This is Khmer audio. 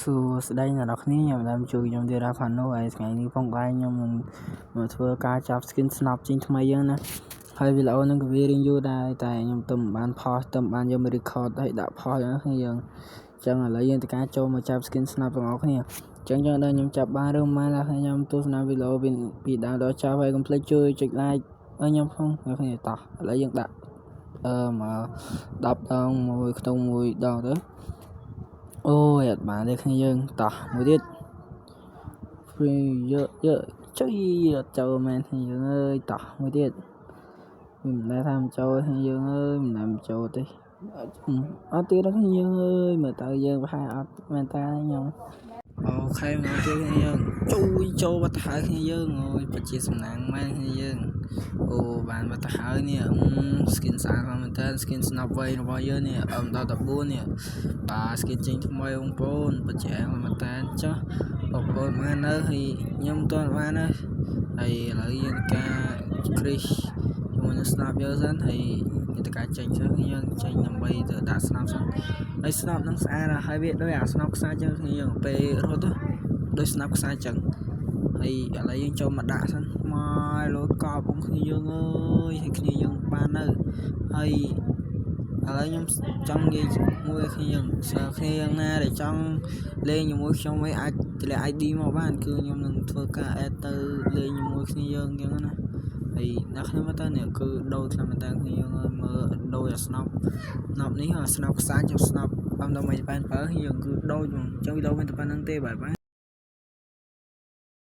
សួស្តីអ្នកនរគ្នាខ្ញុំដើមជួយខ្ញុំទៀតដល់ផាននោះហើយថ្ងៃនេះផងដែរខ្ញុំនឹងមកធ្វើការចាប់ skin snap ចេញថ្មីហ្នឹងណាហើយវីដេអូហ្នឹងក៏វារៀងយូរដែរតែខ្ញុំទៅមិនបានផុសទៅមិនបានយកមក record ហើយដាក់ផុសហ្នឹងគ្នាយើងអញ្ចឹងឥឡូវយើងទៅការចូលមកចាប់ skin snap ទាំងអស់គ្នាអញ្ចឹងដល់ខ្ញុំចាប់បានឬមិនណាខ្ញុំទស្សនាវីដេអូពីដើមដល់ចប់ហើយកុំភ្លេចជួយចុច like ឲ្យខ្ញុំផងអ្នកគ្នាតោះឥឡូវយើងដាក់មក10ដងមួយខ្ទង់មួយដងទៅអូយអត់បានទេគ្នាយើងតោះមួយទៀតយកជួយអត់ចូលមែនគ្នាយើងអើយតោះមួយទៀតមិនដែលថាមិនចូលគ្នាយើងអើយមិនដែលមិនចូលទេអត់ទៀតគ្នាយើងអើយមើលតើយើងប្រហែលអត់មែនតើខ្ញុំអូខេមកទៀតគ្នាយើងជួយចូលបាត់ទៅហើយគ្នាយើងអូយពិតជាសំណាងមែនគ្នាយើងអូបានបាត់ទៅហើយនេះ skin ស្អាតមែនតើ skin snap វៃរបស់យើងនេះដល់14នេះបាទ skin ចេញថ្មីបងប្អូនពិតជាមែនតើចុះបងប្អូនបាននៅហើយខ្ញុំមិនទាន់បានណាហើយឥឡូវយើងការ crease ជាមួយនឹង snap យើងសិនហើយយើងទៅការចេញសិនយើងចេញដើម្បីទៅដាក់ snap សិនហើយ snap នឹងស្អាតហើយវាដូចអា snap ខ្សែចឹងគ្នាយើងពេលរត់ទៅដូច snap ខ្សែចឹងហើយឥឡូវយើងចូលមកដាក់សិនមកលុយកប់បងគ្នាយើងអើយហើយគ្នាយើងបាននៅហើយឥឡូវខ្ញុំចង់និយាយមួយគ្នាយើងគ្នាយ៉ាងណាដែលចង់លេងជាមួយខ្ញុំវិញអាចទម្លាក់ ID មកបានគឺខ្ញុំនឹងធ្វើការ add ទៅលេងជាមួយគ្នាយើងអញ្ចឹងណាហើយអ្នកខ្ញុំមើលទៅនេះគឺដូរខ្លះមែនតើគ្នាយើងមើលដូរអា snap នេះអា snap ខ្សែចុះ snap តាមដើម្បីបានប្រើយើងគឺដូរអញ្ចឹងវីដេអូមានតែប៉ុណ្្នឹងទេបាយ